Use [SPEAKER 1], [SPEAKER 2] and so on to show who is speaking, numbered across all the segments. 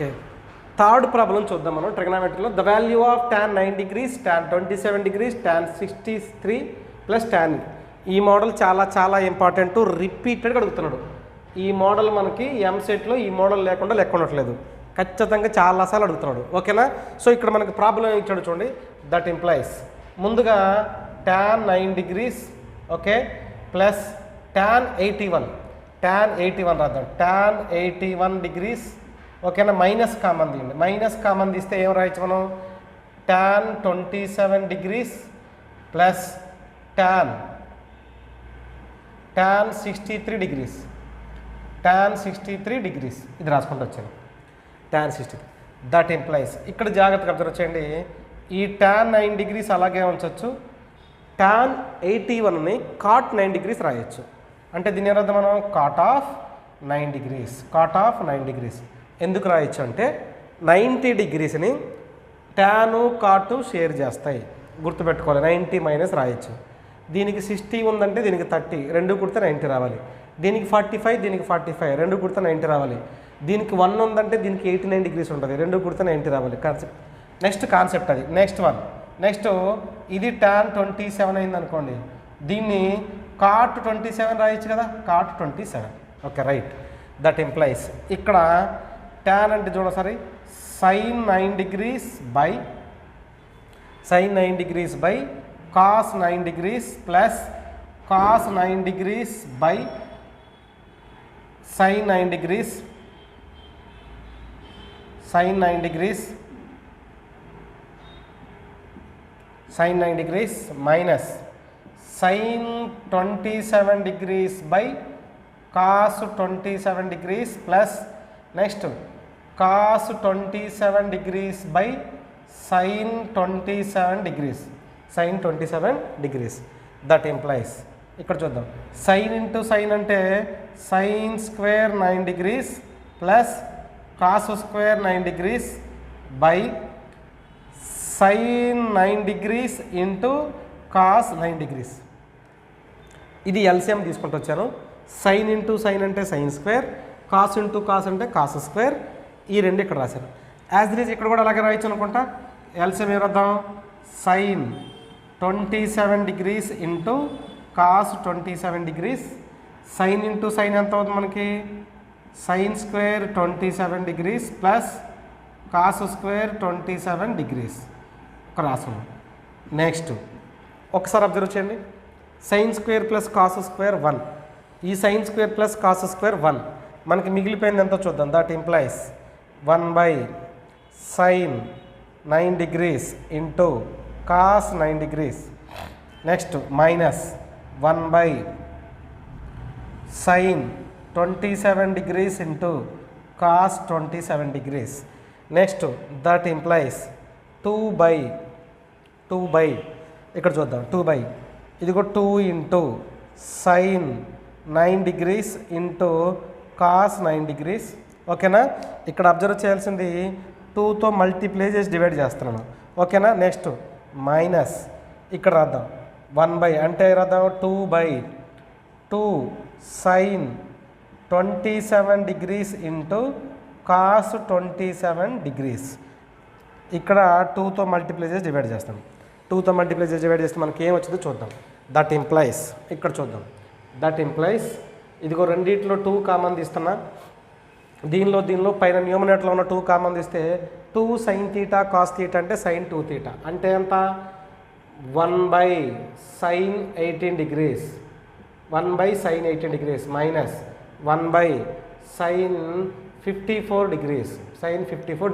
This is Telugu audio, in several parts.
[SPEAKER 1] ఓకే, థర్డ్ ప్రాబ్లం చూద్దాం మనం ట్రిగనామెట్రీలో. The value of tan 9 degrees, tan 27 degrees, tan 63 plus tan. ఈ మోడల్ చాలా చాలా ఇంపార్టెంట్, రిపీటెడ్గా అడుగుతున్నాడు. ఈ మోడల్ మనకి ఎంసెట్లో ఈ మోడల్ లేకుండా లెక్క ఉండట్లేదు, ఖచ్చితంగా చాలాసార్లు అడుగుతున్నాడు. ఓకేనా? సో ఇక్కడ మనకి ప్రాబ్లం ఇచ్చాడు చూడండి. దట్ ఇంప్లైస్ ముందుగా tan 9 degrees okay plus tan 81 రాద్దాం. tan 81 degrees ఓకేనా, మైనస్ కామన్ తీయండి. మైనస్ కామన్ తీస్తే ఏం రాయొచ్చు మనం? tan 27 degrees plus tan 63 degrees. tan 63 degrees ఇది రాసుకుంటూ వచ్చాను. tan 63 దట్ ఇంప్లైస్ ఇక్కడ జాగ్రత్తగా అబ్జర్వ్ చేయండి. ఈ tan 9 degrees అలాగే ఉంచవచ్చు. tan 81ని cot 9 degrees రాయొచ్చు. అంటే దీని ఏమర్థం మనం? cot of 9 degrees. cot of 9 degrees ఎందుకు రాయొచ్చు అంటే 90 degreesని tan cot షేర్ చేస్తాయి, గుర్తుపెట్టుకోవాలి. 90 మైనస్ రాయొచ్చు. దీనికి 60 ఉందంటే దీనికి 30, రెండు కుడితే 90 రావాలి. దీనికి 45, దీనికి 45, రెండు కుడితే 90 రావాలి. దీనికి 1 ఉందంటే దీనికి 89 degrees ఉంటుంది, రెండు కుడితే 90 రావాలి. నెక్స్ట్ కాన్సెప్ట్ అది. నెక్స్ట్ ఇది tan 27 అయింది అనుకోండి, దీన్ని cot 27 రాయొచ్చు కదా, cot 27. Okay right. That implies ఇక్కడ tan అంటే చూడసారి sin 9 degrees by cos 9 degrees plus cos 9 degrees by sin 9 degrees minus sin 27 degrees by cos 27 degrees plus next cos 27 degrees by sin 27 degrees. That implies ఇక్కడ చూద్దాం. sin ఇంటూ sin అంటే sin square 9 degrees plus cos square 9 degrees by sin 9 degrees into cos 9 degrees. ఇది ఎల్సిఎం తీసుకుంటూ వచ్చాను. sin ఇంటూ sin అంటే sin square, cos into cos అంటే cos స్క్వేర్. ఈ రెండు ఇక్కడ రాశాను. యాజ్ ఇట్ ఈజ్ ఇక్కడ కూడా అలాగే రాయొచ్చు అనుకుంటా. ఎల్సిఎం ఏం రాద్దాం? sin 27 degrees into cos 27 degrees. sin into sin ఎంత అవుతుంది మనకి? sin square 27 degrees plus cos square 27 degrees ఒక రాసాము. నెక్స్ట్ ఒకసారి అబ్జర్వ్ చేయండి. sin square plus cos square 1, ఈ sin square plus cos square 1, మనకి మిగిలిపోయింది ఎంతో చూద్దాం. That implies 1 by sin 9 degrees into cos 9 degrees. Next minus 1 by sin 27 degrees into cos 27 degrees. Next that implies 2 by ఇక్కడ చూద్దాం. 2 బై ఇదిగో 2 into sin 9 degrees into cos 9 degrees. ఓకేనా? ఇక్కడ అబ్జర్వ్ చేయాల్సింది 2తో మల్టిప్లై చేసి డివైడ్ చేస్తున్నాను. ఓకేనా? నెక్స్ట్ మైనస్ ఇక్కడ రాద్దాం 1 బై అంటే రాద్దాం 2 by 2 sin 27 degrees into cos 27 degrees. ఇక్కడ 2తో మల్టిప్లై చేసి డివైడ్ చేస్తాం. 2తో మల్టిప్లై చేసి డివైడ్ చేస్తే మనకి ఏం వచ్చిందో చూద్దాం. దట్ ఇంప్లైస్ ఇక్కడ చూద్దాం. దట్ ఇంప్లైస్ ఇదిగో రెండిట్లో 2 కామన్ తీస్తున్నా, దీనిలో పైన న్యూమరేటర్లో ఉన్న 2 కామన్ తీస్తే 2 sin θ cos θ అంటే sin 2 θ అంటే ఎంత? 1 by sin 18 degrees, 1 by sin 18 degrees minus 1 by sin 54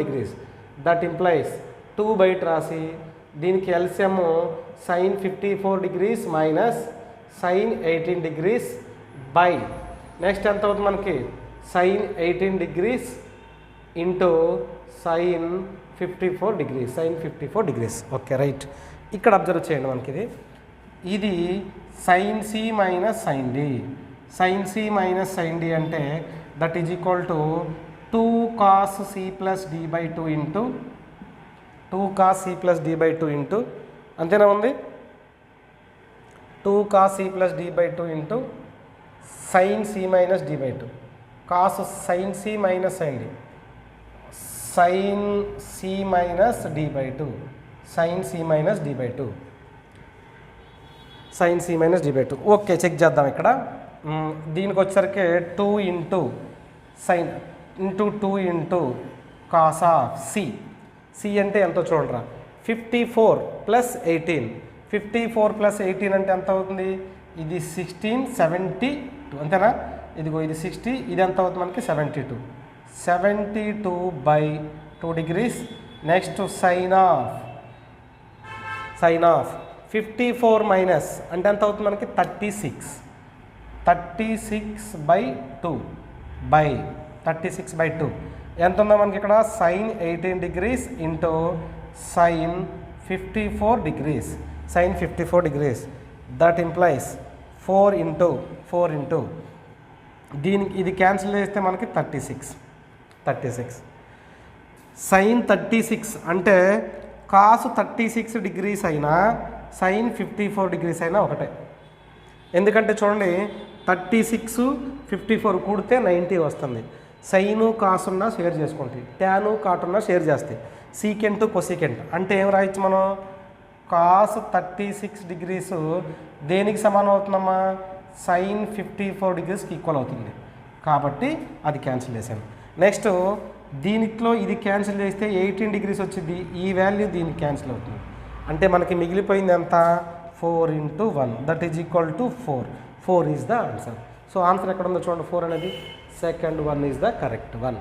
[SPEAKER 1] degrees. That implies 2 బయట రాసి దీనికి LCM sin 54 degrees minus sin 18 degrees by next ఎంత అవుతుంది మనకి? sin 18 degrees into sin 54 degrees. Okay right. ఇక్కడ అబ్జర్వ్ చేయండి మనకి ఇది sin c minus sin d అంటే that is equal to 2 cos c plus d by 2 into 2 cos c plus d by 2 into అంతేనా ఉంది? 2 cos c plus d by 2 into sin c minus d by 2 cos sin c minus sin d sin c minus d by 2, sin c minus d by 2, sin c minus d by 2. Okay, check చేద్దాం ఇక్కడ. దీనికి వచ్చేసరికి 2 into sine into 2 into cos of c. C అంటే ఎంతో చూడరా, 54 ప్లస్ 18. 54 ప్లస్ 18 అంటే ఎంత అవుతుంది? ఇది 1672 అంతేనా? ఇదిగో ఇది 60, ఇది ఎంత అవుతుంది మనకి? 72. 72 by 2 degrees. Next sine of 54 minus అంటే ఎంత అవుతుంది మనకి? 36. 36 బై 2 బై 36 బై 2 ఎంత ఉందో మనకి ఇక్కడ? Sine 18 degrees into sine 54 degrees. Sine 54 degrees. That implies 4 into దీనికి ఇది క్యాన్సిల్ చేస్తే మనకి 36. సైన్ 36 అంటే కాసు 36 degrees అయినా సైన్ 54 degrees అయినా ఒకటే. ఎందుకంటే చూడండి, 36 54 కూడితే 90 వస్తుంది. సైను కాసున్నా షేర్ చేసుకుంటాయి, ట్యాను కాటున్నా షేర్ చేస్తాయి. సీకెంట్ కొసీకెంట్ అంటే ఏం రాయొచ్చు మనం? కాసు 36 degrees దేనికి సమానం అవుతుందమ్మా? సైన్ 54 degreesకి ఈక్వల్ అవుతుంది. కాబట్టి అది క్యాన్సిల్ చేశాను. నెక్స్ట్ దీనిలో ఇది క్యాన్సిల్ చేస్తే 18 degrees వచ్చింది. ఈ వాల్యూ దీనికి క్యాన్సిల్ అవుతుంది. అంటే మనకి మిగిలిపోయింది ఎంత? 4 into 1 that is equal to 4. 4 is the answer. So answer ఎక్కడ ఉందో చూడండి, 4 అనేది. Second 1 is the correct 1.